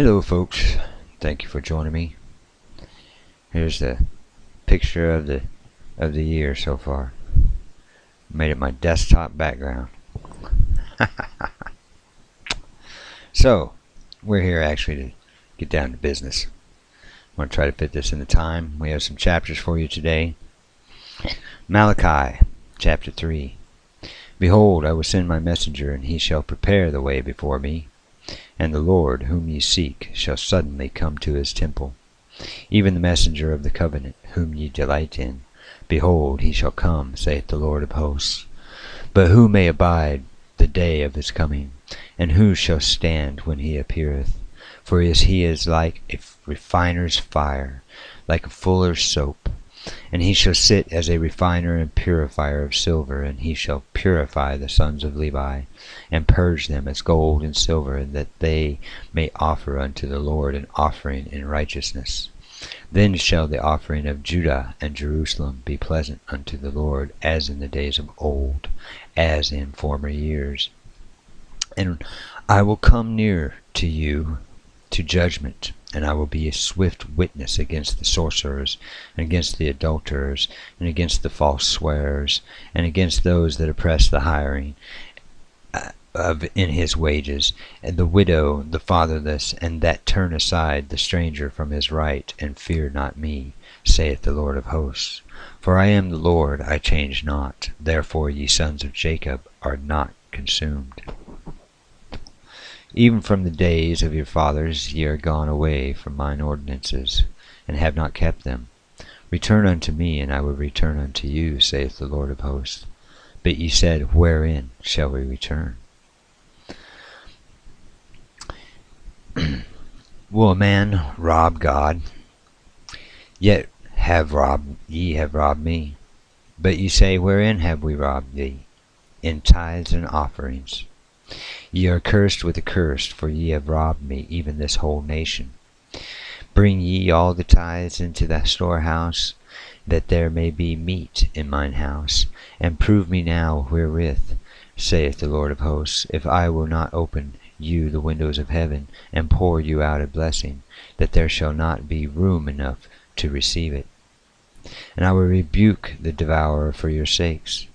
Hello folks, thank you for joining me. Here's the picture of the year so far. Made it my desktop background. So, we're here actually to get down to business. I'm going to try to fit this in the time. We have some chapters for you today. Malachi, chapter 3. Behold, I will send my messenger, and he shall prepare the way before me. And the Lord, whom ye seek, shall suddenly come to his temple, even the messenger of the covenant, whom ye delight in. Behold, he shall come, saith the Lord of hosts. But who may abide the day of his coming? And who shall stand when he appeareth? For he is like a refiner's fire, like a fuller's soap. And he shall sit as a refiner and purifier of silver, and he shall purify the sons of Levi, and purge them as gold and silver, that they may offer unto the Lord an offering in righteousness. Then shall the offering of Judah and Jerusalem be pleasant unto the Lord, as in the days of old, as in former years. And I will come near to you to judgment, and I will be a swift witness against the sorcerers, and against the adulterers, and against the false swearers, and against those that oppress the hiring in his wages, and the widow, the fatherless, and that turn aside the stranger from his right, and fear not me, saith the Lord of hosts. For I am the Lord, I change not. Therefore ye sons of Jacob are not consumed. Even from the days of your fathers ye are gone away from mine ordinances, and have not kept them. Return unto me, and I will return unto you, saith the Lord of hosts. But ye said, wherein shall we return? Will a man rob God? Yet ye have robbed me. But ye say, wherein have we robbed thee? In tithes and offerings. Ye are cursed with a curse, for ye have robbed me, even this whole nation. Bring ye all the tithes into the storehouse, that there may be meat in mine house, and prove me now wherewith, saith the Lord of hosts, if I will not open you the windows of heaven, and pour you out a blessing, that there shall not be room enough to receive it. And I will rebuke the devourer for your sakes.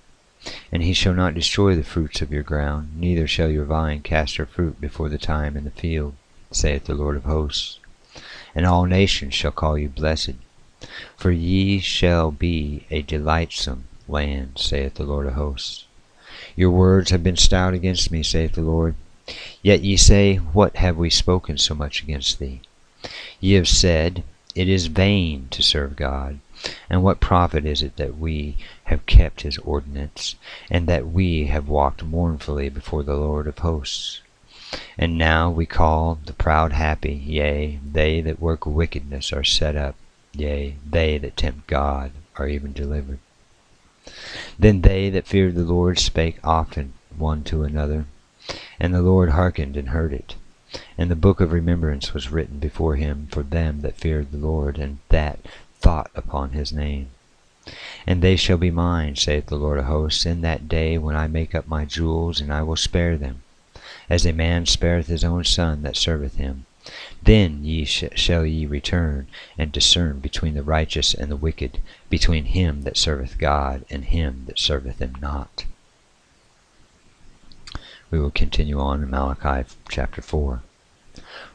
And he shall not destroy the fruits of your ground, neither shall your vine cast her fruit before the time in the field, saith the Lord of hosts. And all nations shall call you blessed, for ye shall be a delightsome land, saith the Lord of hosts. Your words have been stout against me, saith the Lord. Yet ye say, what have we spoken so much against thee? Ye have said, it is vain to serve God. And what profit is it that we have kept his ordinance, and that we have walked mournfully before the Lord of hosts? And now we call the proud happy, yea, they that work wickedness are set up, yea, they that tempt God are even delivered. Then they that feared the Lord spake often one to another, and the Lord hearkened and heard it. And the book of remembrance was written before him for them that feared the Lord, and that thought upon his name. And they shall be mine, saith the Lord of hosts, in that day when I make up my jewels, and I will spare them, as a man spareth his own son that serveth him. Then shall ye return, and discern between the righteous and the wicked, between him that serveth God and him that serveth him not. We will continue on in Malachi chapter 4.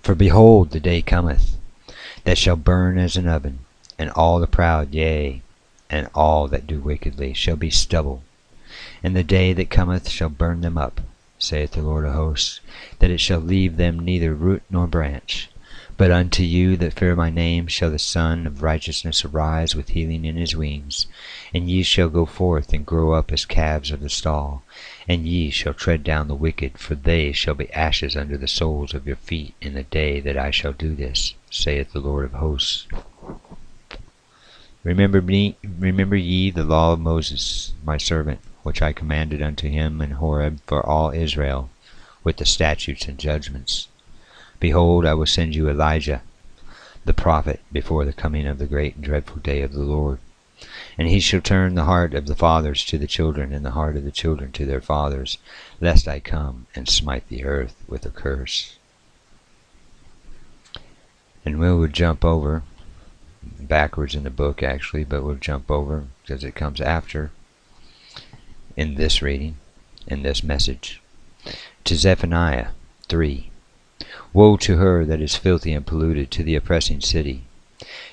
For behold, the day cometh, that shall burn as an oven, and all the proud, yea, and all that do wickedly, shall be stubble. And the day that cometh shall burn them up, saith the Lord of hosts, that it shall leave them neither root nor branch. But unto you that fear my name shall the Son of righteousness arise with healing in his wings. And ye shall go forth and grow up as calves of the stall. And ye shall tread down the wicked, for they shall be ashes under the soles of your feet in the day that I shall do this, saith the Lord of hosts. Remember ye the law of Moses, my servant, which I commanded unto him in Horeb for all Israel, with the statutes and judgments. Behold, I will send you Elijah, the prophet, before the coming of the great and dreadful day of the Lord. And he shall turn the heart of the fathers to the children, and the heart of the children to their fathers, lest I come and smite the earth with a curse. And we will jump over, backwards in the book actually, but we'll jump over because it comes after in this reading, in this message, to Zephaniah 3. Woe to her that is filthy and polluted, to the oppressing city.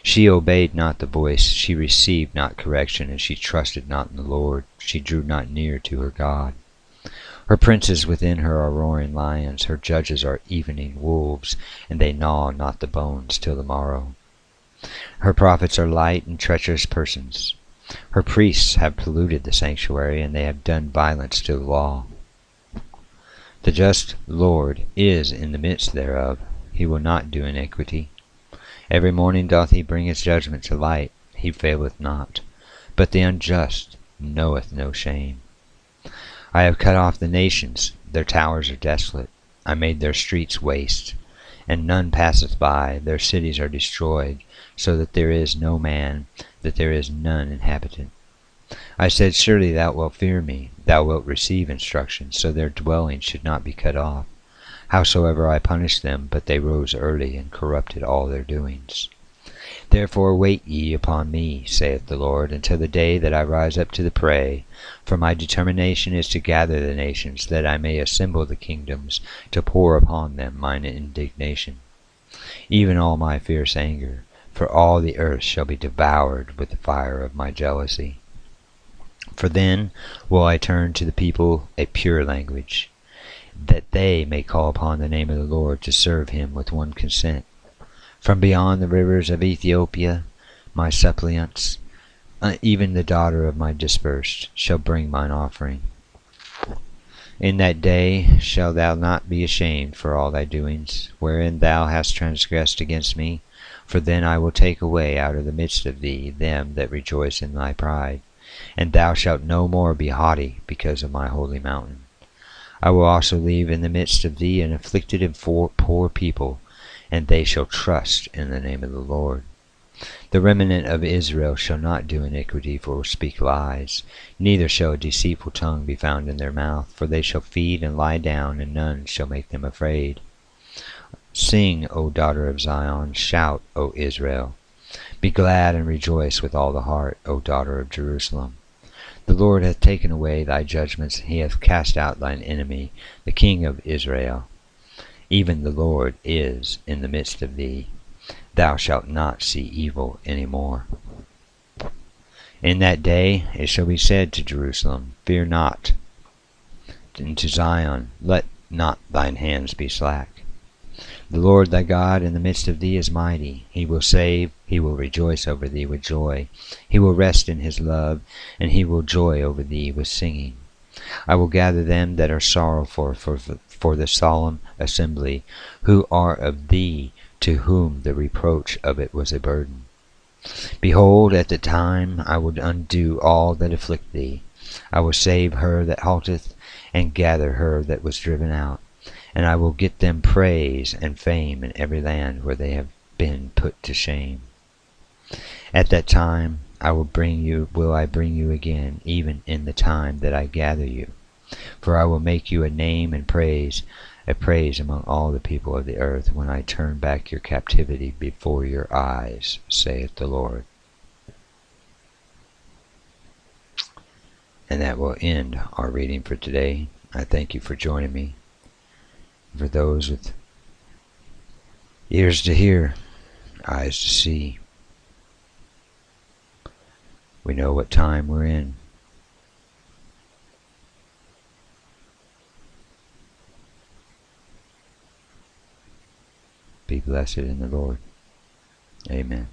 She obeyed not the voice, she received not correction, and she trusted not in the Lord. She drew not near to her God. Her princes within her are roaring lions, her judges are evening wolves, and they gnaw not the bones till the morrow. Her prophets are light and treacherous persons. Her priests have polluted the sanctuary, and they have done violence to the law. The just Lord is in the midst thereof, he will not do iniquity. Every morning doth he bring his judgment to light, he faileth not. But the unjust knoweth no shame. I have cut off the nations, their towers are desolate. I made their streets waste, and none passeth by. Their cities are destroyed, so that there is no man, that there is none inhabitant. I said, surely thou wilt fear me, thou wilt receive instruction, so their dwelling should not be cut off. Howsoever I punished them, but they rose early, and corrupted all their doings. Therefore wait ye upon me, saith the Lord, until the day that I rise up to the prey. For my determination is to gather the nations, that I may assemble the kingdoms, to pour upon them mine indignation, even all my fierce anger. For all the earth shall be devoured with the fire of my jealousy. For then will I turn to the people a pure language, that they may call upon the name of the Lord, to serve him with one consent. From beyond the rivers of Ethiopia, my suppliants, even the daughter of my dispersed, shall bring mine offering. In that day shalt thou not be ashamed for all thy doings, wherein thou hast transgressed against me. For then I will take away out of the midst of thee them that rejoice in thy pride, and thou shalt no more be haughty because of my holy mountain. I will also leave in the midst of thee an afflicted and poor people, and they shall trust in the name of the Lord. The remnant of Israel shall not do iniquity, or speak lies, neither shall a deceitful tongue be found in their mouth. For they shall feed and lie down, and none shall make them afraid. Sing, O daughter of Zion, shout, O Israel. Be glad and rejoice with all the heart, O daughter of Jerusalem. The Lord hath taken away thy judgments, he hath cast out thine enemy, the King of Israel. Even the Lord is in the midst of thee. Thou shalt not see evil any more. In that day it shall be said to Jerusalem, fear not, and to Zion, let not thine hands be slack. The Lord thy God in the midst of thee is mighty. He will save, he will rejoice over thee with joy. He will rest in his love, and he will joy over thee with singing. I will gather them that are sorrowful for the solemn assembly, who are of thee, to whom the reproach of it was a burden. Behold, at the time I will undo all that afflict thee. I will save her that halteth, and gather her that was driven out. And I will get them praise and fame in every land where they have been put to shame. At that time will I bring you again, even in the time that I gather you. For I will make you a name and praise, a praise among all the people of the earth, when I turn back your captivity before your eyes, saith the Lord. And that will end our reading for today. I thank you for joining me. For those with ears to hear, eyes to see, we know what time we're in. Be blessed in the Lord. Amen.